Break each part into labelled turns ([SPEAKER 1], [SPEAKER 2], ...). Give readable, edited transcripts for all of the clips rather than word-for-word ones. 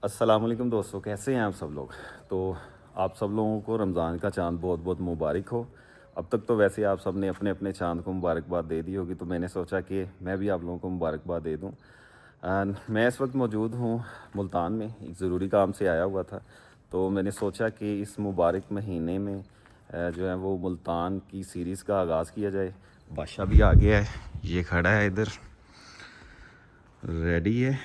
[SPEAKER 1] अस्सलाम वालेकुम दोस्तों, कैसे हैं आप सब लोग। तो आप सब लोगों को रमज़ान का चाँद बहुत बहुत मुबारक हो। अब तक तो वैसे आप सब ने अपने अपने चाँद को मुबारकबाद दे दी होगी, तो मैंने सोचा कि मैं भी आप लोगों को मुबारकबाद दे दूं। मैं इस वक्त मौजूद हूं मुल्तान में, एक ज़रूरी काम से आया हुआ था। तो मैंने सोचा कि इस मुबारक महीने में जो है वो मुल्तान की सीरीज़ का आगाज़ किया जाए। बादशाह भी आ गया है, ये खड़ा है इधर, रेडी है।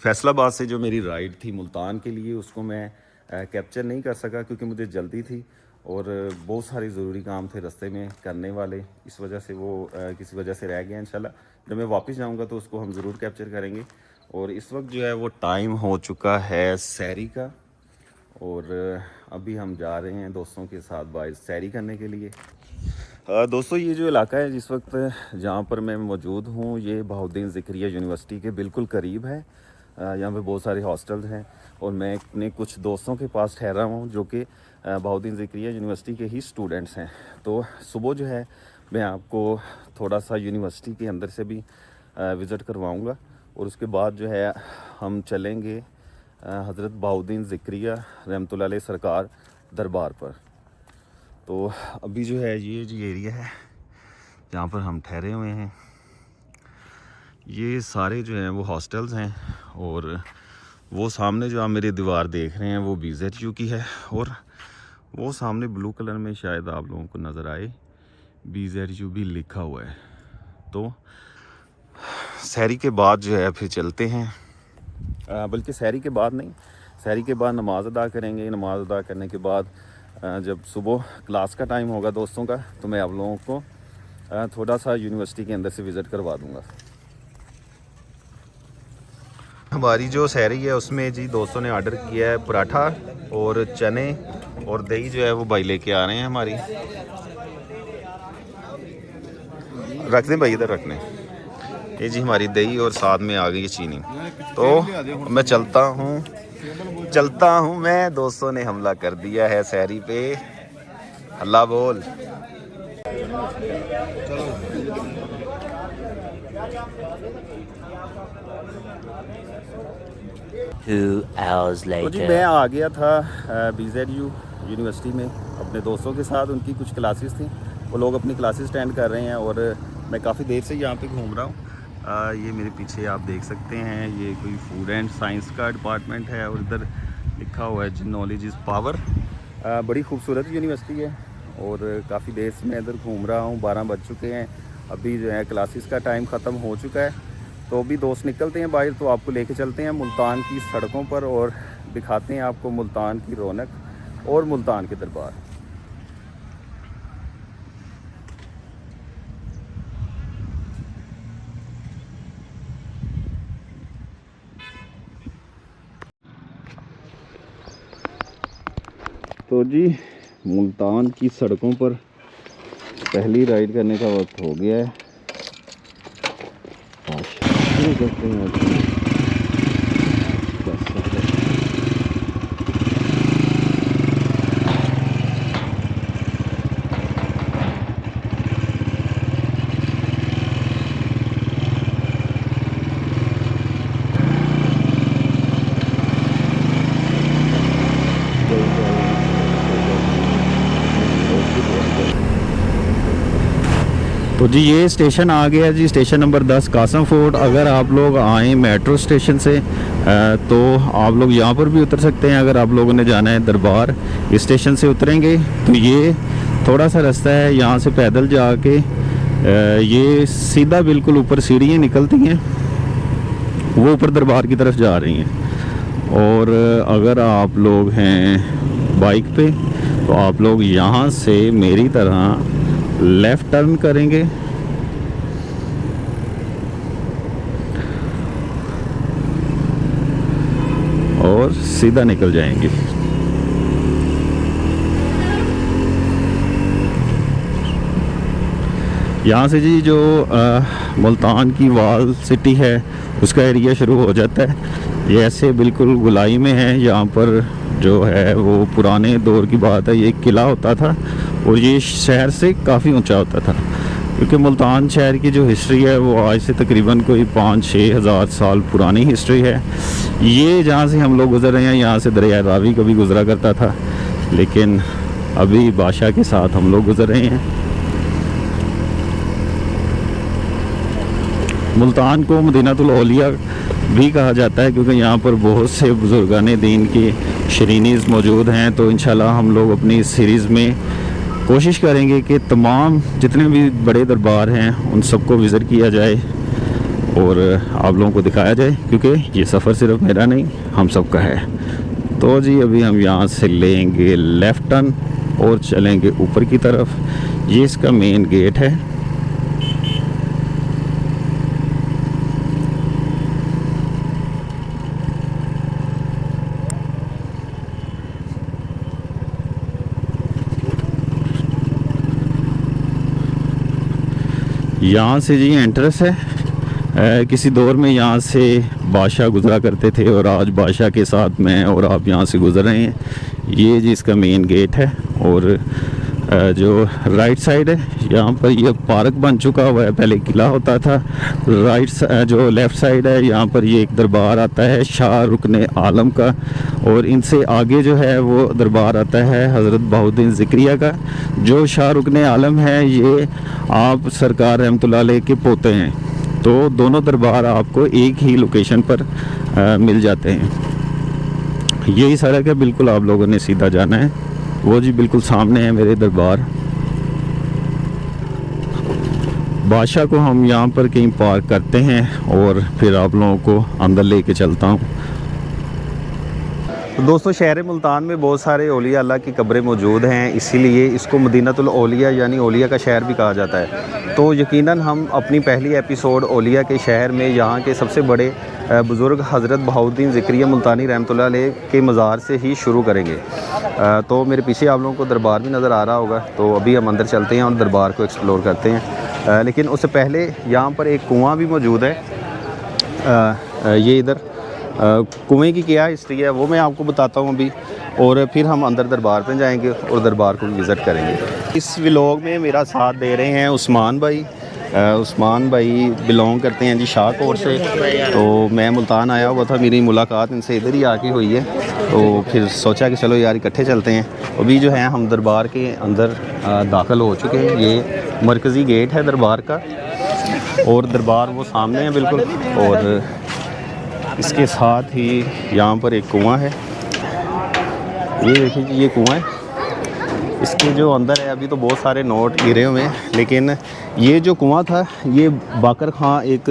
[SPEAKER 1] फैसलाबाद से जो मेरी राइड थी मुल्तान के लिए, उसको मैं कैप्चर नहीं कर सका क्योंकि मुझे जल्दी थी और बहुत सारे ज़रूरी काम थे रास्ते में करने वाले। इस वजह से वो किसी वजह से रह गया। इंशाल्लाह जब मैं वापस जाऊंगा तो उसको हम ज़रूर कैप्चर करेंगे। और इस वक्त जो है वो टाइम हो चुका है सैरी का, और अभी हम जा रहे हैं दोस्तों के साथ बाहर सैरी करने के लिए। दोस्तों, ये जो इलाका है जिस वक्त जहाँ पर मैं मौजूद हूँ, ये बहाउद्दीन ज़िक्रिया यूनिवर्सिटी के बिल्कुल करीब है। यहाँ पे बहुत सारे हॉस्टल्स हैं और मैं अपने कुछ दोस्तों के पास ठहरा हूँ जो कि बहाउद्दीन ज़िक्रिया यूनिवर्सिटी के ही स्टूडेंट्स हैं। तो सुबह जो है मैं आपको थोड़ा सा यूनिवर्सिटी के अंदर से भी विज़िट करवाऊँगा और उसके बाद जो है हम चलेंगे हज़रत बहाउद्दीन ज़िक्रिया रहमतुल्लाह अलैह सरकार दरबार पर। तो अभी जो है ये जो एरिया है जहाँ पर हम ठहरे हुए हैं, ये सारे जो हैं वो हॉस्टल्स हैं। और वो सामने जो आप मेरी दीवार देख रहे हैं वो BZU की है, और वो सामने ब्लू कलर में शायद आप लोगों को नज़र आए BZU भी लिखा हुआ है। तो सैरी के बाद जो है फिर चलते हैं, बल्कि सैरी के बाद नहीं, सैरी के बाद नमाज़ अदा करेंगे। नमाज़ अदा करने के बाद जब सुबह क्लास का टाइम होगा दोस्तों का, तो मैं आप लोगों को थोड़ा सा यूनिवर्सिटी के अंदर से विज़िट करवा दूँगा। हमारी जो सैरी है उसमें जी दोस्तों ने ऑर्डर किया है पराठा और चने और दही जो है वो भाई लेके आ रहे हैं हमारी। रख दें भाई, इधर रखने। ये जी हमारी दही और साथ में आ गई चीनी। तो मैं चलता हूँ मैं। दोस्तों ने हमला कर दिया है सैरी पे, अल्लाह बोल। तो जी मैं आ गया था BZU यूनिवर्सिटी में अपने दोस्तों के साथ। उनकी कुछ क्लासेस थी, वो लोग अपनी क्लासेस अटेंड कर रहे हैं और मैं काफ़ी देर से यहाँ पे घूम रहा हूँ। ये मेरे पीछे आप देख सकते हैं, ये कोई फूड एंड साइंस का डिपार्टमेंट है और इधर लिखा हुआ है नॉलेज इज़ पावर। बड़ी खूबसूरत यूनिवर्सिटी है और काफ़ी देर से मैं इधर घूम रहा हूँ। 12 बज चुके हैं, अभी जो है क्लासेस का टाइम ख़त्म हो चुका है। तो अभी दोस्त निकलते हैं बाहर, तो आपको लेके चलते हैं मुल्तान की सड़कों पर और दिखाते हैं आपको मुल्तान की रौनक और मुल्तान के दरबार। तो जी मुल्तान की सड़कों पर पहली राइड करने का वक्त हो गया है। शुरू करते हैं। तो जी ये स्टेशन आ गया जी, स्टेशन नंबर 10 कासम फोर्ट। अगर आप लोग आएँ मेट्रो स्टेशन से तो आप लोग यहाँ पर भी उतर सकते हैं। अगर आप लोगों ने जाना है दरबार, इस स्टेशन से उतरेंगे तो ये थोड़ा सा रास्ता है, यहाँ से पैदल जाके ये सीधा बिल्कुल ऊपर सीढ़ियाँ निकलती हैं, वो ऊपर दरबार की तरफ जा रही हैं। और अगर आप लोग हैं बाइक पे तो आप लोग यहाँ से मेरी तरह लेफ़्ट टर्न करेंगे और सीधा निकल जाएंगे। यहाँ से जी जो मुल्तान की वाल सिटी है उसका एरिया शुरू हो जाता है। ये ऐसे बिल्कुल गुलाई में है। यहाँ पर जो है वो पुराने दौर की बात है, ये एक किला होता था और ये शहर से काफ़ी ऊंचा होता था, क्योंकि मुल्तान शहर की जो हिस्ट्री है वो आज से तकरीबन कोई 5-6 हज़ार साल पुरानी हिस्ट्री है। ये जहाँ से हम लोग गुज़र रहे हैं यहाँ से दरिया रावी कभी गुज़रा करता था, लेकिन अभी बादशाह के साथ हम लोग गुज़र रहे हैं। मुल्तान को मदीनातुल औलिया भी कहा जाता है क्योंकि यहाँ पर बहुत से बुज़ुर्गान दीन की शरीनीज़ मौजूद हैं। तो इंशाल्लाह हम लोग अपनी इस सीरीज़ में कोशिश करेंगे कि तमाम जितने भी बड़े दरबार हैं उन सबको विज़िट किया जाए और आप लोगों को दिखाया जाए, क्योंकि ये सफ़र सिर्फ मेरा नहीं हम सबका है। तो जी अभी हम यहाँ से लेंगे लेफ़्ट टर्न और चलेंगे ऊपर की तरफ। ये इसका मेन गेट है। यहाँ से जी एंट्रेंस है। किसी दौर में यहाँ से बादशाह गुज़रा करते थे और आज बादशाह के साथ मैं और आप यहाँ से गुज़र रहे हैं। ये जी इसका मेन गेट है और जो राइट साइड है यहाँ पर ये पार्क बन चुका हुआ है, पहले किला होता था। जो लेफ़्ट साइड है यहाँ पर ये एक दरबार आता है शाह रुकने आलम का, और इनसे आगे जो है वो दरबार आता है हज़रत बहाउद्दीन ज़िक्रिया का। जो शाह रुकने आलम है ये आप सरकार रहमतुल्लाह अलैह के पोते हैं। तो दोनों दरबार आपको एक ही लोकेशन पर मिल जाते हैं। यही सड़क है, बिल्कुल आप लोगों ने सीधा जाना है। वो जी बिल्कुल सामने है मेरे दरबार। बादशाह को हम यहाँ पर कहीं पार्क करते हैं और फिर आप लोगों को अंदर लेके चलता हूँ। तो दोस्तों शहर मुल्तान में बहुत सारे औलिया अल्लाह की कब्रें मौजूद हैं, इसीलिए इसको मदीनातुल औलिया यानी औलिया का शहर भी कहा जाता है। तो यकीनन हम अपनी पहली एपिसोड औलिया के शहर में यहाँ के सबसे बड़े बुज़ुर्ग हज़रत बहाउद्दीन ज़िक्रिया मुल्तानी रहमतुल्लाह अलैह के मज़ार से ही शुरू करेंगे। तो मेरे पीछे आप लोगों को दरबार भी नज़र आ रहा होगा। तो अभी हम अंदर चलते हैं और दरबार को एक्सप्लोर करते हैं। लेकिन उससे पहले यहाँ पर एक कुआँ भी मौजूद है। ये इधर कुएं की क्या हिस्ट्री है वो मैं आपको बताता हूँ अभी, और फिर हम अंदर दरबार पे जाएंगे और दरबार को विज़िट करेंगे। इस व्लॉग में मेरा साथ दे रहे हैं उस्मान भाई। उस्मान भाई बिलोंग करते हैं जी शाहकोट से। तो मैं मुल्तान आया हुआ था, मेरी मुलाकात इनसे इधर ही आके हुई है। तो फिर सोचा कि चलो यार इकट्ठे चलते हैं। अभी जो है हम दरबार के अंदर दाखिल हो चुके हैं। ये मरकज़ी गेट है दरबार का और दरबार वो सामने है बिल्कुल, और इसके साथ ही यहाँ पर एक कुआं है। ये देखिए ये कुआं है, इसके जो अंदर है अभी तो बहुत सारे नोट गिरे हुए हैं, लेकिन ये जो कुआं था ये बाकर ख़ां एक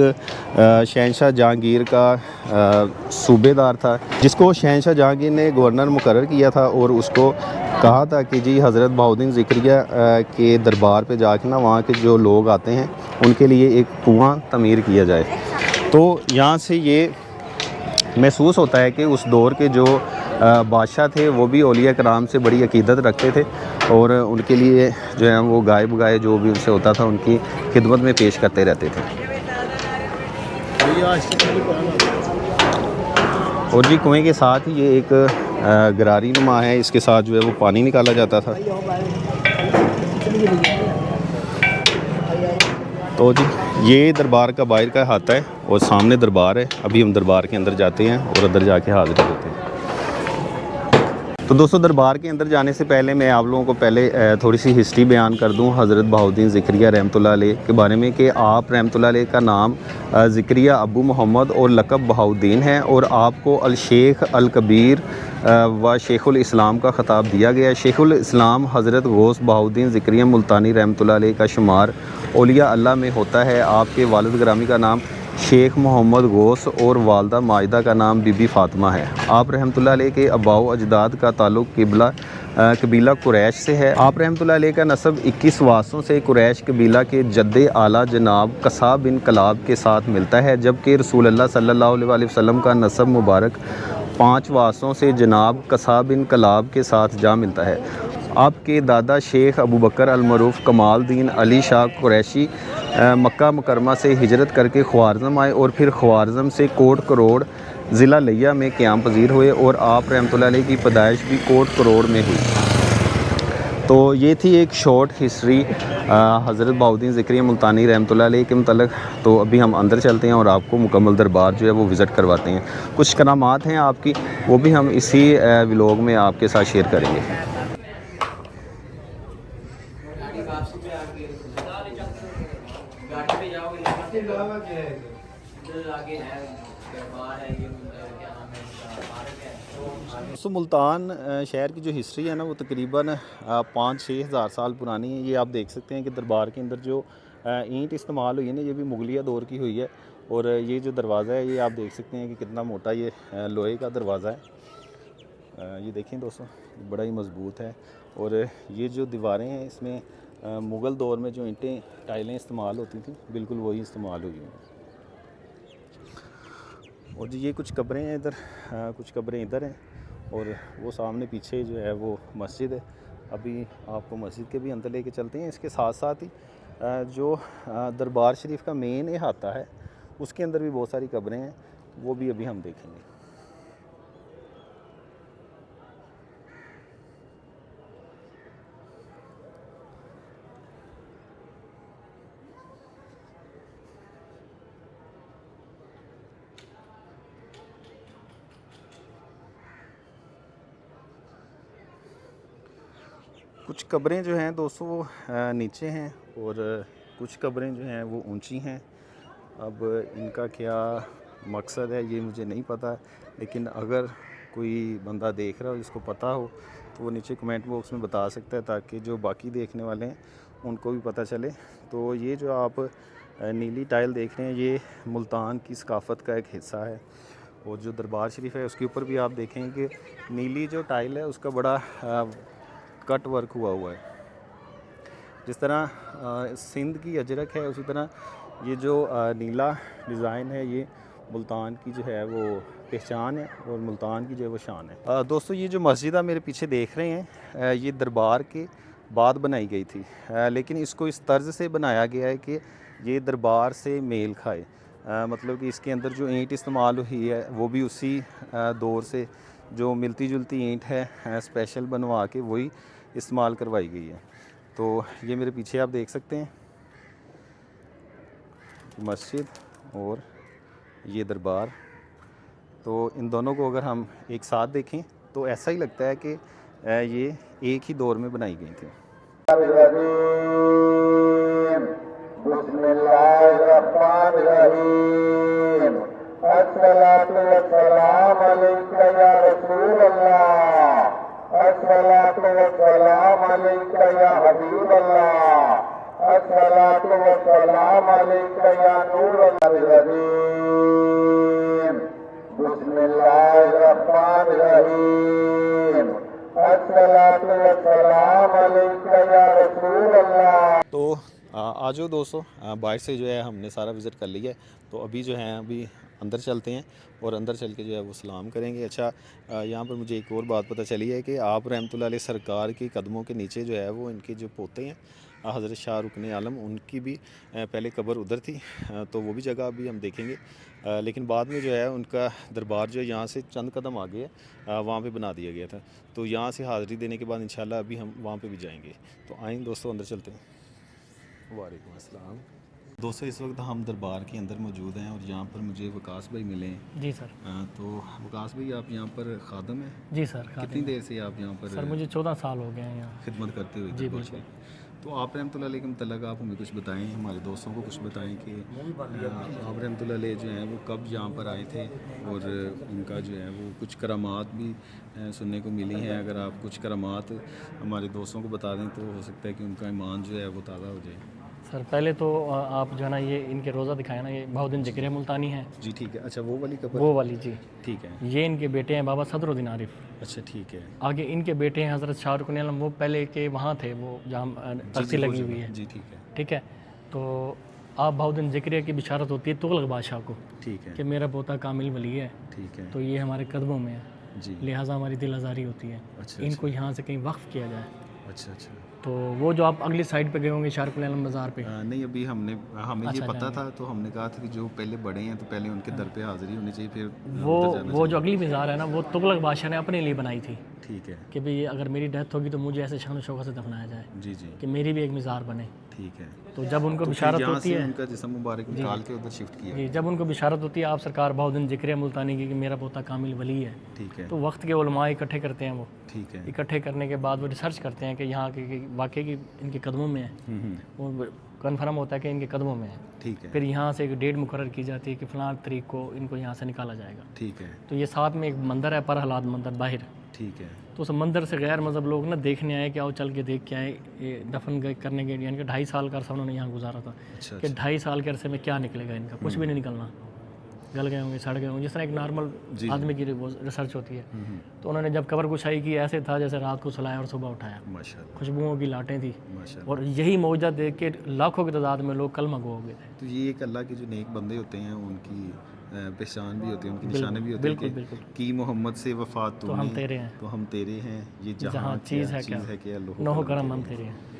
[SPEAKER 1] शहंशाह जहांगीर का सूबेदार था, जिसको शहंशाह जहांगीर ने गवर्नर मुकर्रर किया था और उसको कहा था कि जी हज़रत बहाउद्दीन ज़िक्रिया के दरबार पे जाके ना वहाँ के जो लोग आते हैं उनके लिए एक कुआं तमीर किया जाए। तो यहाँ से ये महसूस होता है कि उस दौर के जो बादशाह थे वो भी औलिया कराम से बड़ी अकीदत रखते थे और उनके लिए जो है वो गाय बगाए जो भी उनसे होता था उनकी खिदमत में पेश करते रहते थे। और जी कुएं के साथ ही ये एक गरारी नुमा है, इसके साथ जो है वो पानी निकाला जाता था। तो जी ये दरबार का बाहर का हाथा है और सामने दरबार है। अभी हम दरबार के अंदर जाते हैं और अंदर जाके हाज़िरी देते हैं। तो दोस्तों दरबार के अंदर जाने से पहले मैं आप लोगों को पहले थोड़ी सी हिस्ट्री बयान कर दूं हज़रत बहाउद्दीन ज़िक्रिया रहमतुल्लाह अलैह के बारे में, कि आप रहमतुल्लाह अलैह का नाम ज़िक्रिया अबू मोहम्मद और लक़ब बहाउद्दीन है, और आपको अल शेख अल कबीर व शेखुल इस्लाम का ख़ताब दिया गया है। शेखुल इस्लाम हज़रत गौस बहाउद्दीन ज़िक्रिया मुल्तानी रहमतुल्लाह अलैह का शुमार औलिया अल्लाह में होता है। आपके वालिद ग्रामी का नाम शेख मोहम्मद गौस और वालदा माजिदा का नाम बीबी फ़ातिमा है। आप रहमतुल्लाह अलैह के अबाउ अजदाद का ताल्लुक़ कबीला कुरैश से है। आप रहमतुल्लाह अलैह का नसब 21 वासों से कुरैश कबीला के जद्दे आला जनाब कसाब बिन कलाब के साथ मिलता है, जबकि रसूलुल्लाह सल्लल्लाहु अलैहि वसल्लम का नसब मुबारक 5 वासों से जनाब कसाब बिन कलाब के साथ जा मिलता है। आपके दादा शेख अबू बकर अल-मरूफ़ कमालदीन अली शाह कुरैशी मक्का मुकरमा से हिजरत करके ख्वारज़म आए और फिर ख्वारज़म से कोट करोड़ ज़िला लिया में क़याम पज़ीर हुए, और आप रहमतुल्लाह अलैह की पैदाइश भी कोट करोड़ में हुई। तो तो ये थी एक शॉर्ट हिस्ट्री हज़रत बहाउद्दीन ज़िक्रिया मुल्तानी रहमतुल्लाह अलैह के मतलब। तो अभी हम अंदर चलते हैं और आपको मुकम्मल दरबार जो है वो विज़िट करवाते हैं। कुछ करामात हैं आपकी, वो भी हम इसी व्लॉग में आपके साथ शेयर करेंगे। तो मुल्तान शहर की जो हिस्ट्री है ना वो तकरीबन 5-6 हज़ार साल पुरानी है। ये आप देख सकते हैं कि दरबार के अंदर जो ईंट इस्तेमाल हुई है ना, ये भी मुगलिया दौर की हुई है। और ये जो दरवाज़ा है ये आप देख सकते हैं कि कितना मोटा ये लोहे का दरवाज़ा है। ये देखें दोस्तों, बड़ा ही मज़बूत है। और ये जो दीवारें हैं इसमें मुग़ल दौर में जो ईंटें टाइलें इस्तेमाल होती थी बिल्कुल वही इस्तेमाल हुई हैं। और ये कुछ कब्रें हैं इधर, कुछ कब्रें इधर हैं और वो सामने पीछे जो है वो मस्जिद है। अभी आपको मस्जिद के भी अंदर लेके चलते हैं। इसके साथ साथ ही जो दरबार शरीफ का मेन अहाता है उसके अंदर भी बहुत सारी कब्रें हैं, वो भी अभी हम देखेंगे। कुछ कब्रें जो हैं दोस्तों वो नीचे हैं और कुछ कब्रें जो हैं वो ऊंची हैं। अब इनका क्या मकसद है ये मुझे नहीं पता, लेकिन अगर कोई बंदा देख रहा हो जिसको पता हो तो वो नीचे कमेंट बॉक्स में बता सकता है, ताकि जो बाकी देखने वाले हैं उनको भी पता चले। तो ये जो आप नीली टाइल देख रहे हैं ये मुल्तान की सकाफ़त का एक हिस्सा है। और जो दरबार शरीफ है उसके ऊपर भी आप देखेंगे कि नीली जो टाइल है उसका बड़ा कट वर्क हुआ है। जिस तरह सिंध की अजरक है उसी तरह ये जो नीला डिज़ाइन है ये मुल्तान की जो है वो पहचान है और मुल्तान की जो है वो शान है। दोस्तों ये जो मस्जिद आप मेरे पीछे देख रहे हैं ये दरबार के बाद बनाई गई थी, लेकिन इसको इस तर्ज से बनाया गया है कि ये दरबार से मेल खाए। मतलब कि इसके अंदर जो ईंट इस्तेमाल हुई है वो भी उसी दौर से जो मिलती जुलती ईंट है स्पेशल बनवा के वही इस्तेमाल करवाई गई है। तो ये मेरे पीछे आप देख सकते हैं मस्जिद और ये दरबार। तो इन दोनों को अगर हम एक साथ देखें तो ऐसा ही लगता है कि ये एक ही दौर में बनाई गई थी। तो आज जो दोस्तों बाहर से जो है हमने सारा विज़िट कर लिया है। तो अभी जो है अभी अंदर चलते हैं और अंदर चल के जो है वो सलाम करेंगे। अच्छा, यहाँ पर मुझे एक और बात पता चली है कि आप रहमतुल्लाह अलैह सरकार के कदमों के नीचे जो है वो इनके जो पोते हैं हज़रत शाह रुकन आलम, उनकी भी पहले कब्र उधर थी। तो वो भी जगह अभी हम देखेंगे, लेकिन बाद में जो है उनका दरबार जो है यहाँ से चंद कदम आगे है वहाँ पे बना दिया गया था। तो यहाँ से हाज़िरी देने के बाद इंशाल्लाह अभी हम वहाँ पे भी जाएंगे। तो आएँ दोस्तों अंदर चलते हैं। वालेकुम अस्सलाम। दोस्तों इस वक्त हम दरबार के अंदर मौजूद हैं और यहाँ पर मुझे वकास भाई मिले हैं।
[SPEAKER 2] जी सर।
[SPEAKER 1] तो वकास भाई आप यहाँ पर खादम हैं?
[SPEAKER 2] जी सर।
[SPEAKER 1] कितनी देर से आप यहाँ पर?
[SPEAKER 2] सर मुझे 14 साल हो गए हैं यहाँ
[SPEAKER 1] खिदमत करते हुए।
[SPEAKER 2] जी बिल्कुल।
[SPEAKER 1] तो आप रहमतुल्लाह अलैह के मतलब आप हमें कुछ बताएं, हमारे दोस्तों को कुछ बताएं कि आप रहमतुल्लाह अलैह जो हैं वो कब यहाँ पर आए थे और उनका जो है वो कुछ करामात भी सुनने को मिली हैं। अगर आप कुछ करामात हमारे दोस्तों को बता दें तो हो सकता है कि उनका ईमान जो है वो ताज़ा हो जाए।
[SPEAKER 2] सर पहले तो आप जो है ना ये इनके रोज़ा दिखाए ना, ये बहाउद्दीन ज़िक्रिया मुल्तानी है
[SPEAKER 1] जी ठीक है। अच्छा वो वाली कब्र?
[SPEAKER 2] वो वाली जी
[SPEAKER 1] ठीक है।
[SPEAKER 2] ये इनके बेटे हैं बाबा सदरुद्दीन आरिफ।
[SPEAKER 1] अच्छा ठीक है।
[SPEAKER 2] आगे इनके बेटे हैं हज़रत शाह रुकन आलम, वो पहले के वहाँ थे, वो जहाँ तख्ती लगी हुई है।
[SPEAKER 1] जी ठीक है।
[SPEAKER 2] ठीक है। तो आप बहाउद्दीन ज़िक्रिया की बिशारत होती है तुगलक बादशाह को,
[SPEAKER 1] ठीक है,
[SPEAKER 2] कि मेरा पोता कामिल वली है।
[SPEAKER 1] ठीक है।
[SPEAKER 2] तो ये हमारे कदमों में है
[SPEAKER 1] जी।
[SPEAKER 2] लिहाजा हमारी दिल आज़ारी होती है।
[SPEAKER 1] अच्छा,
[SPEAKER 2] इनको यहाँ से कहीं वक्फ किया जाए।
[SPEAKER 1] अच्छा अच्छा।
[SPEAKER 2] तो वो जो आप अगली साइड पे गए होंगे शाहरुकुल आलम बाज़ार पे?
[SPEAKER 1] नहीं अभी हमें ये
[SPEAKER 2] अच्छा,
[SPEAKER 1] पता था, तो हमने कहा था कि जो पहले बड़े हैं तो पहले उनके दर पे हाज़िरी होनी चाहिए, फिर
[SPEAKER 2] वो जो अगली मज़ार है ना वो तुगलक बादशाह ने अपने लिए बनाई थी।
[SPEAKER 1] ठीक है
[SPEAKER 2] कि भाई अगर मेरी डेथ होगी तो मुझे ऐसे शान शौकत से दफनाया जाए
[SPEAKER 1] जी जी
[SPEAKER 2] कि मेरी भी एक मज़ार बने।
[SPEAKER 1] ठीक है।
[SPEAKER 2] तो जब उनको
[SPEAKER 1] फिर
[SPEAKER 2] बिशारत
[SPEAKER 1] यहाँ
[SPEAKER 2] होती
[SPEAKER 1] से
[SPEAKER 2] है
[SPEAKER 1] उनका जिस्म मुबारक निकाल के उधर शिफ्ट किया।
[SPEAKER 2] जी, जब उनको बिशारत होती है आप सरकार बहुदिन जिक्र मुल्तानी की कि मेरा पोता कामिल वली है,
[SPEAKER 1] ठीक है
[SPEAKER 2] तो वक्त के उलमा इकट्ठे करते हैं वो।
[SPEAKER 1] ठीक है।
[SPEAKER 2] इकट्ठे करने के बाद वो रिसर्च करते हैं कि यहाँ के वाकई की इनके कदमों में है, वो कन्फर्म होता है कि इनके कदमों में है।
[SPEAKER 1] ठीक है
[SPEAKER 2] फिर यहाँ से एक डेट मुकर्रर की जाती है कि फ़लाँ तारीख को इनको यहाँ से निकाला जाएगा।
[SPEAKER 1] ठीक है
[SPEAKER 2] तो ये साथ में एक मंदिर है पर हालात मंदिर बाहर,
[SPEAKER 1] ठीक है
[SPEAKER 2] तो उस मंदिर से गैर मज़हब लोग ना देखने आए कि आओ चल के देख के आए। ये दफन करने के यानी कि 2.5 साल का अरसा उन्होंने यहाँ गुजारा था
[SPEAKER 1] अच्छा
[SPEAKER 2] कि 2.5 साल के अरसे में क्या निकलेगा इनका, कुछ भी नहीं निकलना, गल गए होंगे, सड़ गए होंगे, जिस तरह एक नॉर्मल आदमी की रिसर्च होती है। तो उन्होंने जब कब्र कुशाई की ऐसे था जैसे रात को सुलाया और सुबह उठाया,
[SPEAKER 1] माशाल्लाह
[SPEAKER 2] खुशबुओं की लाटें थी,
[SPEAKER 1] माशाल्लाह।
[SPEAKER 2] और यही मौजूदा देख के लाखों की तादाद में लोग कलमा गो हो गए थे।
[SPEAKER 1] तो ये एक अल्लाह के जो नेक बंदे होते हैं उनकी पहचान भी होती है, उनकी निशानी भी होती है
[SPEAKER 2] बिल्कुल
[SPEAKER 1] कि
[SPEAKER 2] बिल्कुल।
[SPEAKER 1] की मोहम्मद से वफात
[SPEAKER 2] तो हम तेरे हैं,
[SPEAKER 1] तो हम तेरे हैं, ये जहाँ
[SPEAKER 2] चीज़ है क्या,
[SPEAKER 1] है कि अल्लाह
[SPEAKER 2] नोह करम हम तेरे हैं।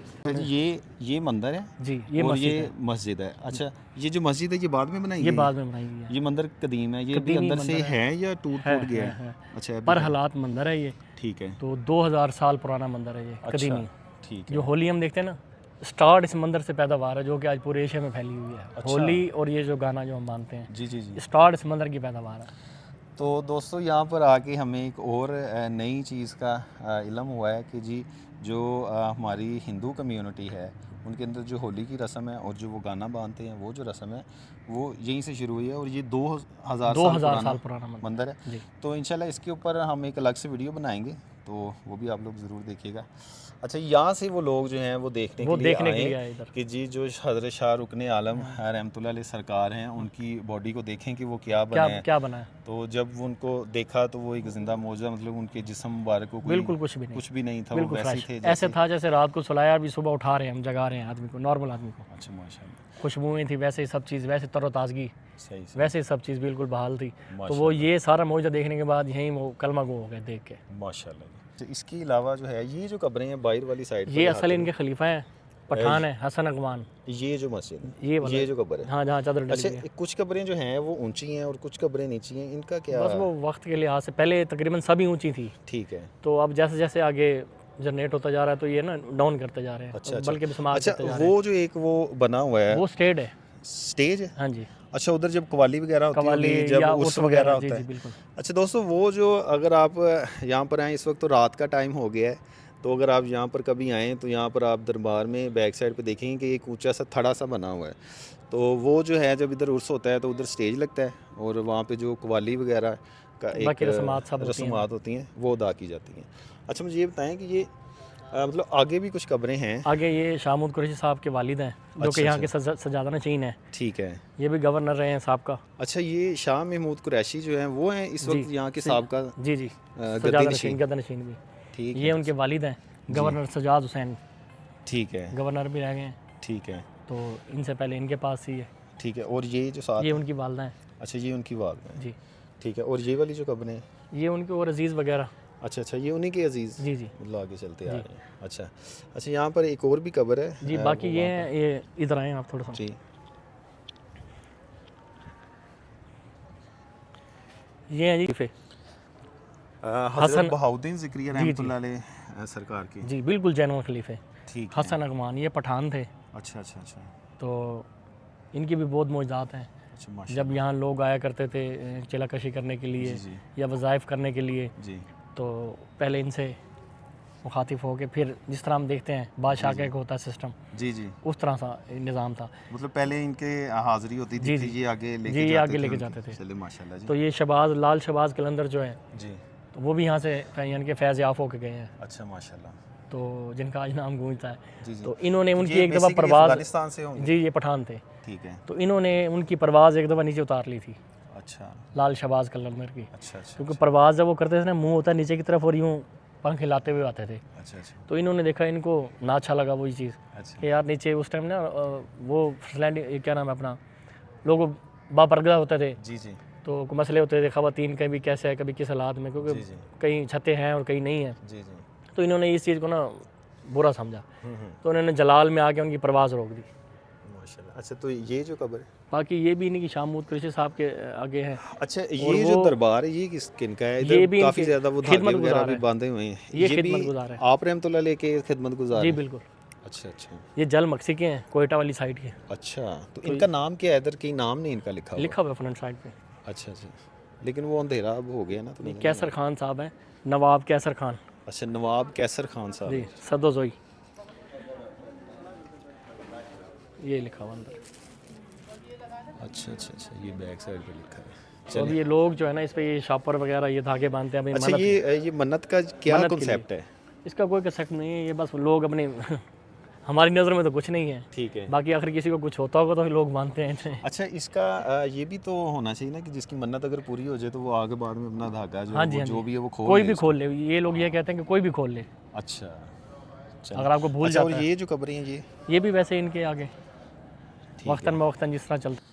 [SPEAKER 1] ये मंदिर है
[SPEAKER 2] जी ये
[SPEAKER 1] और
[SPEAKER 2] मस्जिद
[SPEAKER 1] ये
[SPEAKER 2] है,
[SPEAKER 1] मस्जिद है। अच्छा ये जो मस्जिद है ये बाद में बनाई
[SPEAKER 2] ये
[SPEAKER 1] गई
[SPEAKER 2] बाद में बनाई गई है।
[SPEAKER 1] ये मंदिर कदीम है, ये भी
[SPEAKER 2] कदीमी
[SPEAKER 1] अंदर से
[SPEAKER 2] मंदिर
[SPEAKER 1] है या टूट फूट गया है? अच्छा अभी
[SPEAKER 2] पर
[SPEAKER 1] है।
[SPEAKER 2] हालात मंदिर है ये,
[SPEAKER 1] ठीक है
[SPEAKER 2] तो 2000 साल पुराना मंदिर है ये कदीमी।
[SPEAKER 1] ठीक है
[SPEAKER 2] जो होली हम देखते हैं ना, स्टार्ट इस मंदिर से पैदावार है जो कि आज पूरे एशिया में फैली हुई है। होली और ये जो गाना जो हम मानते हैं,
[SPEAKER 1] जी जी जी।
[SPEAKER 2] स्टार्ट इस मंदिर की पैदावार है।
[SPEAKER 1] तो दोस्तों यहाँ पर आके हमें एक और नई चीज़ का इल्म हुआ है कि जी जो हमारी हिंदू कम्युनिटी है उनके अंदर जो होली की रस्म है और जो वो गाना बांधते हैं वो जो रस्म है वो यहीं से शुरू हुई है और ये 2000
[SPEAKER 2] साल पुराना
[SPEAKER 1] मंदिर है।
[SPEAKER 2] जी।
[SPEAKER 1] तो इंशाल्लाह इसके ऊपर हम एक अलग से वीडियो बनाएंगे तो वो भी आप लोग ज़रूर देखिएगा। अच्छा यहाँ से वो लोग जो हैं वो देखने के लिए आए
[SPEAKER 2] इधर
[SPEAKER 1] कि जी जो हज़रत शाह रुकन आलम रहमतुल्लाह अलैह सरकार हैं उनकी बॉडी को देखें कि वो क्या बना है।
[SPEAKER 2] क्या बना है।
[SPEAKER 1] तो जब वो उनको देखा तो वो एक जिंदा मौजूदा मतलब उनके जिस्म मुबारक को
[SPEAKER 2] बिल्कुल कुछ भी नहीं
[SPEAKER 1] था, वो वैसे ही थे
[SPEAKER 2] ऐसे था जैसे रात को सुलाया अभी सुबह उठा रहे हैं हम, जगा रहे हैं आदमी को, नॉर्मल आदमी को।
[SPEAKER 1] अच्छा माशाल्लाह।
[SPEAKER 2] खुशबुएं थी वैसे ही सब चीज़, वैसे तरोताज़गी,
[SPEAKER 1] सही
[SPEAKER 2] वैसे ही सब चीज़ बिल्कुल बहाल थी। तो वो ये सारा मौजूदा देखने के बाद यहीं वो कलमा गो हो गए देख के
[SPEAKER 1] माशाल्लाह। तो इसके अलावा जो है ये जो कब्रें हैं बाहर वाली साइड
[SPEAKER 2] ये असल इनके खलीफा हैं, पठान है हसन अगवान।
[SPEAKER 1] ये जो मस्जिद
[SPEAKER 2] ये
[SPEAKER 1] जो कब्र है
[SPEAKER 2] हाँ जहाँ चादर डली
[SPEAKER 1] अच्छा
[SPEAKER 2] है।
[SPEAKER 1] कुछ कब्रें जो हैं वो ऊंची हैं और कुछ कब्रें नीची हैं, इनका क्या?
[SPEAKER 2] बस वो वक्त के लिहाज से पहले तकरीबन सभी ऊंची थी,
[SPEAKER 1] ठीक है।
[SPEAKER 2] तो अब जैसे जैसे आगे जनरेट होता जा रहा है तो ये ना डाउन करते जा रहे हैं।
[SPEAKER 1] अच्छा
[SPEAKER 2] बल्कि बिस्मार
[SPEAKER 1] अच्छा
[SPEAKER 2] करते जा रहे
[SPEAKER 1] वो जो एक वो बना हुआ है
[SPEAKER 2] हैं। वो स्टेड है।
[SPEAKER 1] स्टेज है?
[SPEAKER 2] हाँ जी।
[SPEAKER 1] अच्छा उधर जब कवाली वगैरह होती
[SPEAKER 2] कवाली
[SPEAKER 1] होगी, जब
[SPEAKER 2] या
[SPEAKER 1] उर्स
[SPEAKER 2] उर्स
[SPEAKER 1] वगैरह
[SPEAKER 2] जी,
[SPEAKER 1] होता
[SPEAKER 2] जी,
[SPEAKER 1] है।
[SPEAKER 2] बिल्कुल।
[SPEAKER 1] अच्छा दोस्तों वो जो अगर आप यहाँ पर आएँ इस वक्त तो रात का टाइम हो गया है, तो अगर आप यहाँ पर कभी आएँ तो यहाँ पर आप दरबार में बैक साइड पे देखेंगे कि एक ऊंचा सा थड़ा सा बना हुआ है। तो वो जो है जब इधर उर्स होता है तो उधर स्टेज लगता है और वहाँ पे जो कवाली वगैरह का एक रस्मात होती हैं वो अदा की जाती हैं। अच्छा मुझे ये बताएं कि ये मतलब आगे भी कुछ कब्रें हैं?
[SPEAKER 2] आगे ये शाहमूद कुरैशी साहब के वालिद हैं जो कि यहाँ के सजादा नशीन है।
[SPEAKER 1] ठीक है।
[SPEAKER 2] ये भी गवर्नर रहे हैं साहब का।
[SPEAKER 1] अच्छा ये शाह महमूद कुरैशी जो हैं वो हैं इस वक्त यहाँ के साहब का?
[SPEAKER 2] जी जी गद्दा नशीन भी।
[SPEAKER 1] ठीक
[SPEAKER 2] ये उनके वालिद हैं गवर्नर सजाद हुसैन।
[SPEAKER 1] ठीक है।
[SPEAKER 2] गवर्नर भी रह गए हैं।
[SPEAKER 1] ठीक है।
[SPEAKER 2] तो इनसे पहले इनके पास ही है।
[SPEAKER 1] ठीक है। और ये जो साथ
[SPEAKER 2] ये उनकी वालदा हैं।
[SPEAKER 1] अच्छा ये उनकी वालदा हैं
[SPEAKER 2] जी।
[SPEAKER 1] ठीक है। और ये वाली जो कब्रें हैं
[SPEAKER 2] ये उनके और अजीज़ वगैरह।
[SPEAKER 1] अच्छा अच्छा ये उन्हीं के अजीज़
[SPEAKER 2] जी जी
[SPEAKER 1] मतलब आगे चलते आ रहे हैं। अच्छा अच्छा यहाँ पर एक और भी कब्र है
[SPEAKER 2] जी। बाकी ये इधर आए आप थोड़ा सा
[SPEAKER 1] जी।
[SPEAKER 2] ये है जी
[SPEAKER 1] हज़रत बहाउद्दीन ज़िक्रिया रहमतुल्लाह अलैह सरकार की।
[SPEAKER 2] जी बिल्कुल जैन खलीफे
[SPEAKER 1] ठीक है।
[SPEAKER 2] हसन अगवान ये पठान थे।
[SPEAKER 1] अच्छा अच्छा अच्छा।
[SPEAKER 2] तो इनकी भी बहुत मौजूदात हैं।
[SPEAKER 1] अच्छा माशा
[SPEAKER 2] जब यहाँ लोग आया करते थे चिलाकशी करने के लिए
[SPEAKER 1] जी
[SPEAKER 2] या वज़ाइफ करने के लिए,
[SPEAKER 1] जी।
[SPEAKER 2] तो पहले इनसे मुखातिफ हो के फिर जिस तरह हम देखते हैं बादशाह का एक होता है सिस्टम,
[SPEAKER 1] जी जी
[SPEAKER 2] उस तरह सा निज़ाम था।
[SPEAKER 1] मतलब पहले इनके हाज़िरी होती थी फिर ये आगे लेके जाते थे। चलिए माशाल्लाह जी।
[SPEAKER 2] तो ये शबाज लाल शबाज कलंदर जो है
[SPEAKER 1] जी
[SPEAKER 2] तो वो भी यहाँ से यानी कि फैज़ याफ़ होके गए हैं।
[SPEAKER 1] अच्छा माशाल्लाह।
[SPEAKER 2] तो जिनका आज नाम गूंजता है।
[SPEAKER 1] जी जी।
[SPEAKER 2] तो इन्होंने उनकी
[SPEAKER 1] ये
[SPEAKER 2] एक दफ़ा
[SPEAKER 1] basically
[SPEAKER 2] परवाज़
[SPEAKER 1] अफगानिस्तान से होंगे?
[SPEAKER 2] जी ये पठान थे।
[SPEAKER 1] ठीक है।
[SPEAKER 2] तो इन्होंने उनकी परवाज़ एक दफ़ा नीचे उतार ली थी
[SPEAKER 1] अच्छा
[SPEAKER 2] लाल शबाज कलंदर की।
[SPEAKER 1] अच्छा अच्छा
[SPEAKER 2] क्योंकि परवाज़ जब वो करते थे ना मुंह होता है नीचे की तरफ और यूँ पंख हिलाते हुए आते थे।
[SPEAKER 1] अच्छा अच्छा
[SPEAKER 2] तो इन्होंने देखा इनको ना अच्छा लगा वही चीज़
[SPEAKER 1] अच्छा।
[SPEAKER 2] कि यार नीचे उस टाइम ना वो लैंड क्या नाम है अपना लोग बापरदा होते थे।
[SPEAKER 1] जी जी
[SPEAKER 2] तो मसले होते थे ख़वातीन कभी कैसे है कभी किस हालात में, क्योंकि
[SPEAKER 1] जी जी
[SPEAKER 2] कहीं छतें हैं और कहीं नहीं है।
[SPEAKER 1] जी जी।
[SPEAKER 2] तो इन्होंने इस चीज़ को ना बुरा समझा। तो उन्होंने जलाल में आके उनकी परवाज़ रोक दी।
[SPEAKER 3] माशाल्लाह। अच्छा, तो ये जो कब्र है,
[SPEAKER 2] बाकी ये भी इन्हीं की शामूद कुरैशी साहब के आगे है।
[SPEAKER 3] अच्छा ये जो दरबार है ये किस किन का है?
[SPEAKER 2] ये
[SPEAKER 3] इधर
[SPEAKER 2] भी
[SPEAKER 3] काफ़ी
[SPEAKER 2] इनके
[SPEAKER 3] ज़्यादा वो धागे
[SPEAKER 2] खिदमत
[SPEAKER 3] वगैरह
[SPEAKER 2] गुजार
[SPEAKER 3] भी
[SPEAKER 2] है।
[SPEAKER 3] बांधे हुए हैं,
[SPEAKER 2] ये
[SPEAKER 3] भी
[SPEAKER 2] खिदमत गुजार है।
[SPEAKER 3] आप रहमतुल्लाह लेके खिदमत गुजार
[SPEAKER 2] जी
[SPEAKER 3] हैं?
[SPEAKER 2] बिल्कुल।
[SPEAKER 3] अच्छा अच्छा
[SPEAKER 2] ये जल मक्सी के हैं, कोयटा वाली साइड के।
[SPEAKER 3] अच्छा, तो इनका नाम क्या है? इधर कहीं नाम नहीं इनका लिखा हुआ?
[SPEAKER 2] लिखा हुआ है फ्रंट साइड पे।
[SPEAKER 3] अच्छा अच्छा, लेकिन वो अंधेरा अब हो गया ना, तो
[SPEAKER 2] ये
[SPEAKER 3] नज़र नहीं
[SPEAKER 2] कैसर खान साहब हैं, नवाब कैसर खान।
[SPEAKER 3] आ रहा। अच्छा, नवाब कैसर खान साहब।
[SPEAKER 2] जी, सदोजोई, ये लिखा हुआ अंदर।
[SPEAKER 3] अच्छा अच्छा अच्छा, ये बैक साइड पे लिखा है।
[SPEAKER 2] तो अब ये लोग जो है ना इस पे ये शापर वगैरह ये धागे बांधते हैं। अभी
[SPEAKER 3] अच्छा, ये मन्नत का क्या
[SPEAKER 2] मन्नत के लिए।
[SPEAKER 3] कॉन्सेप्ट है?
[SPEAKER 2] इसका कोई कंसेप्ट नहीं है, ये बस लोग अपने हमारी नज़र में तो कुछ नहीं है,
[SPEAKER 3] ठीक है।
[SPEAKER 2] बाकी आखिर किसी को कुछ होता होगा तो लोग मानते हैं इसे।
[SPEAKER 3] अच्छा, इसका ये भी तो होना चाहिए ना कि जिसकी मन्नत अगर पूरी हो जाए तो वो आगे बाद में अपना धागा जो
[SPEAKER 2] हाँ
[SPEAKER 3] है
[SPEAKER 2] जी,
[SPEAKER 3] वो
[SPEAKER 2] हाँ
[SPEAKER 3] जो
[SPEAKER 2] जी।
[SPEAKER 3] भी है वो खोल
[SPEAKER 2] कोई
[SPEAKER 3] ले
[SPEAKER 2] भी
[SPEAKER 3] इसको।
[SPEAKER 2] खोल ले, ये लोग ये कहते हैं कि कोई भी खोल ले,
[SPEAKER 3] अच्छा, चलो।
[SPEAKER 2] अगर आपको भूल
[SPEAKER 3] अच्छा, और
[SPEAKER 2] जाता है।
[SPEAKER 3] ये जो कब्रें हैं
[SPEAKER 2] ये भी वैसे इनके आगे वक्तन मवक्तन जिस तरह चलता है।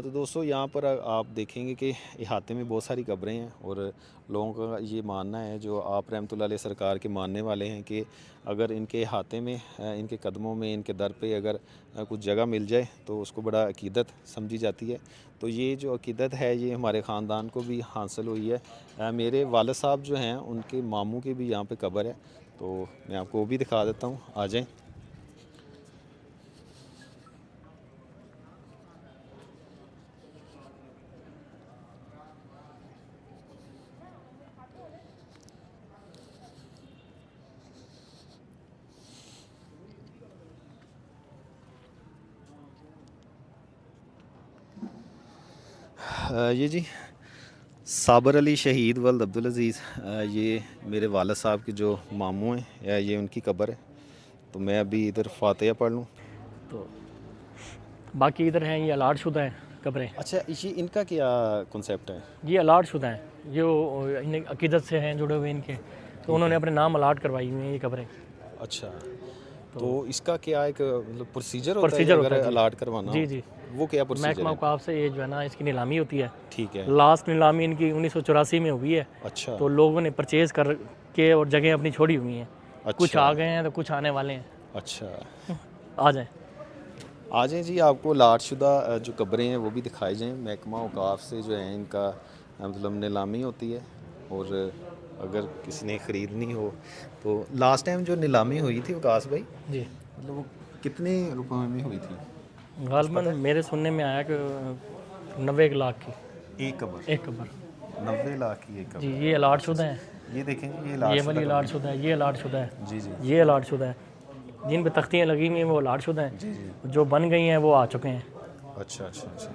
[SPEAKER 3] तो दोस्तों यहाँ पर आप देखेंगे कि इहाते में बहुत सारी कब्रें हैं और लोगों का ये मानना है, जो आप रहमतुल्लाह अलैह सरकार के मानने वाले हैं, कि अगर इनके इहाते में इनके कदमों में इनके दर पे अगर कुछ जगह मिल जाए तो उसको बड़ा अकीदत समझी जाती है। तो ये जो अकीदत है ये हमारे ख़ानदान को भी हासिल हुई है। मेरे वालिद साहब जो हैं उनके मामू की भी यहाँ पे कब्र है, तो मैं आपको वो भी दिखा देता हूँ, आ जाएँ। ये जी साबर अली शहीद वल्द अब्दुल अज़ीज़, ये मेरे वालिद साहब के जो मामू हैं, ये उनकी कब्र है। तो मैं अभी इधर फातिहा पढ़ लूँ।
[SPEAKER 2] तो बाकी इधर हैं ये अलाट शुदा हैं कब्रें।
[SPEAKER 3] अच्छा, ये इनका क्या कॉन्सेप्ट है?
[SPEAKER 2] ये अलाट शुदा हैं, जो इन अकीदत से हैं जुड़े हुए इनके, तो उन्होंने अपने नाम अलाट करवाई हुई हैं ये कब्रें।
[SPEAKER 3] अच्छा, तो इसका क्या एक मतलब प्रोसीजर होता है
[SPEAKER 2] होता
[SPEAKER 3] अगर
[SPEAKER 2] है जी।
[SPEAKER 3] अलाट करवाना
[SPEAKER 2] जी
[SPEAKER 3] हो?
[SPEAKER 2] जी,
[SPEAKER 3] वो क्या प्रोसीजर
[SPEAKER 2] महकमा
[SPEAKER 3] है?
[SPEAKER 2] औकाफ से ये जो है ना इसकी नीलामी होती है।
[SPEAKER 3] ठीक है।
[SPEAKER 2] लास्ट नीलामी इनकी 1984 में हुई है।
[SPEAKER 3] अच्छा,
[SPEAKER 2] तो लोगों ने परचेज़ कर के और जगह अपनी छोड़ी हुई हैं। कुछ
[SPEAKER 3] अच्छा
[SPEAKER 2] आ गए हैं तो कुछ आने वाले हैं।
[SPEAKER 3] अच्छा,
[SPEAKER 2] आ जाएं।
[SPEAKER 3] आ जाएँ जी, आपको लाटशुदा जो कब्रें हैं वो भी दिखाई जाएँ। महकमा औकाफ से जो है इनका मतलब नीलामी होती है, और अगर किसी ने ख़रीदनी हो तो लास्ट टाइम जो नीलामी हुई थी वकास भाई,
[SPEAKER 2] जी,
[SPEAKER 3] मतलब वो कितने रुपए में हुई थी?
[SPEAKER 2] गालबन मेरे सुनने में आया कि 90 लाख की
[SPEAKER 3] एक कब्र?
[SPEAKER 2] एक कब्र।
[SPEAKER 3] 90 लाख की एक कब्र?
[SPEAKER 2] जी, ये अलाट शुदा हैं,
[SPEAKER 3] ये देखेंगे, ये
[SPEAKER 2] ये
[SPEAKER 3] लाटशुदा
[SPEAKER 2] वाली
[SPEAKER 3] कब्र
[SPEAKER 2] अलाट
[SPEAKER 3] है।
[SPEAKER 2] शुदा है, ये अलाट शुदा है,
[SPEAKER 3] जी जी
[SPEAKER 2] ये अलाट शुदा है। जिन पे तख्तियाँ लगी हुई हैं वो अलाट शुदा हैं,
[SPEAKER 3] जी जी।
[SPEAKER 2] जो बन गई हैं वो आ चुके हैं।
[SPEAKER 3] अच्छा अच्छा अच्छा,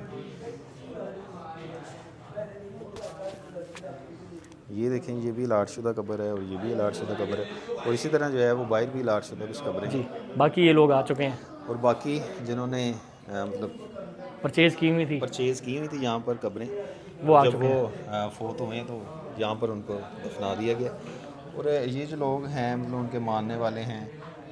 [SPEAKER 3] ये देखें, ये भी लाटशुदा कब्र है और ये भी लाटशुदा कब्र है, और इसी तरह जो है वो बाहर भी लाटशुदा कुछ कब्रें
[SPEAKER 2] जी,
[SPEAKER 3] हैं।
[SPEAKER 2] बाकी ये लोग आ चुके हैं,
[SPEAKER 3] और बाकी जिन्होंने मतलब
[SPEAKER 2] परचेज़ की हुई थी
[SPEAKER 3] परचेज़ की हुई थी यहाँ पर कब्रें,
[SPEAKER 2] वो आ
[SPEAKER 3] जब
[SPEAKER 2] चुके
[SPEAKER 3] वो
[SPEAKER 2] हैं।
[SPEAKER 3] फोत हुए तो यहाँ पर उनको दफना दिया गया। और ये जो लोग हैं मतलब उनके मानने वाले हैं,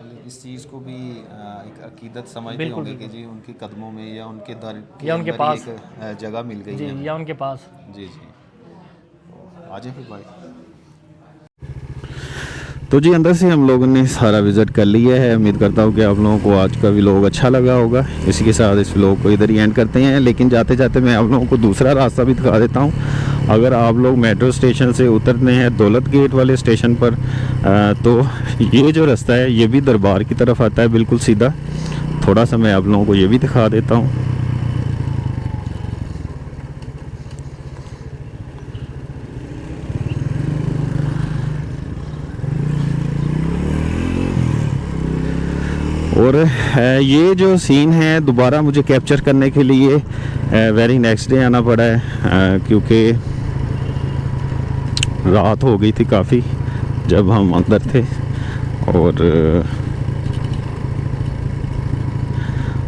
[SPEAKER 3] मतलब इस चीज़ को भी एक अकीदत समझते
[SPEAKER 2] बिल्कुल,
[SPEAKER 3] होंगे कि जी उनके कदमों में या उनके दर के
[SPEAKER 2] या उनके
[SPEAKER 3] अंदर ही
[SPEAKER 2] पास।
[SPEAKER 3] एक जगह मिल गई
[SPEAKER 2] जी,
[SPEAKER 3] है।
[SPEAKER 2] या उनके पास।
[SPEAKER 3] जी जी, आ जाए फिर भाई। तो जी अंदर से हम लोगों ने सारा विज़िट कर लिया है। उम्मीद करता हूँ कि आप लोगों को आज का व्लॉग अच्छा लगा होगा। इसी के साथ इस व्लॉग को इधर ही एंड करते हैं, लेकिन जाते जाते मैं आप लोगों को दूसरा रास्ता भी दिखा देता हूँ। अगर आप लोग मेट्रो स्टेशन से उतरते हैं दौलत गेट वाले स्टेशन पर, तो ये जो रास्ता है ये भी दरबार की तरफ आता है बिल्कुल सीधा। थोड़ा सा मैं आप लोगों को ये भी दिखा देता हूँ। और ये जो सीन है दोबारा मुझे कैप्चर करने के लिए वेरी नेक्स्ट डे आना पड़ा है, क्योंकि रात हो गई थी काफ़ी जब हम अंदर थे। और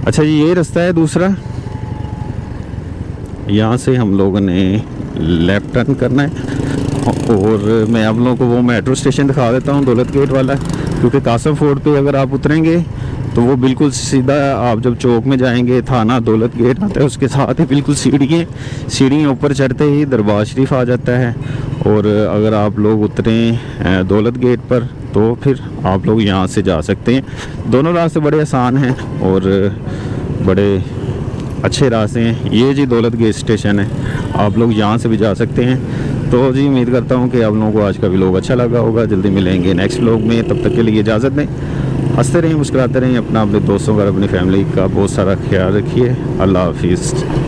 [SPEAKER 3] अच्छा जी, ये रास्ता है दूसरा, यहाँ से हम लोगों ने लेफ़्ट टर्न करना है। और मैं आप लोगों को वो मेट्रो स्टेशन दिखा देता हूँ दौलत गेट वाला, क्योंकि कासम फोर्ड पे अगर आप उतरेंगे तो वो बिल्कुल सीधा आप जब चौक में जाएंगे थाना दौलत गेट आता है, उसके साथ ही बिल्कुल सीढ़ियाँ ऊपर चढ़ते ही दरबार शरीफ आ जाता है। और अगर आप लोग उतरें दौलत गेट पर तो फिर आप लोग यहाँ से जा सकते हैं। दोनों रास्ते बड़े आसान हैं और
[SPEAKER 1] बड़े अच्छे रास्ते हैं। ये जी दौलत गेट स्टेशन है, आप लोग यहाँ से भी जा सकते हैं। तो जी उम्मीद करता हूँ कि आप लोगों को आज का व्लॉग अच्छा लगा होगा। जल्दी मिलेंगे नेक्स्ट व्लॉग में, तब तक के लिए इजाज़त दें। हंसते रहें, मुस्कुराते रहें, अपना, अपने दोस्तों का, अपनी फैमिली का बहुत सारा ख्याल रखिए। अल्लाह हाफिज़।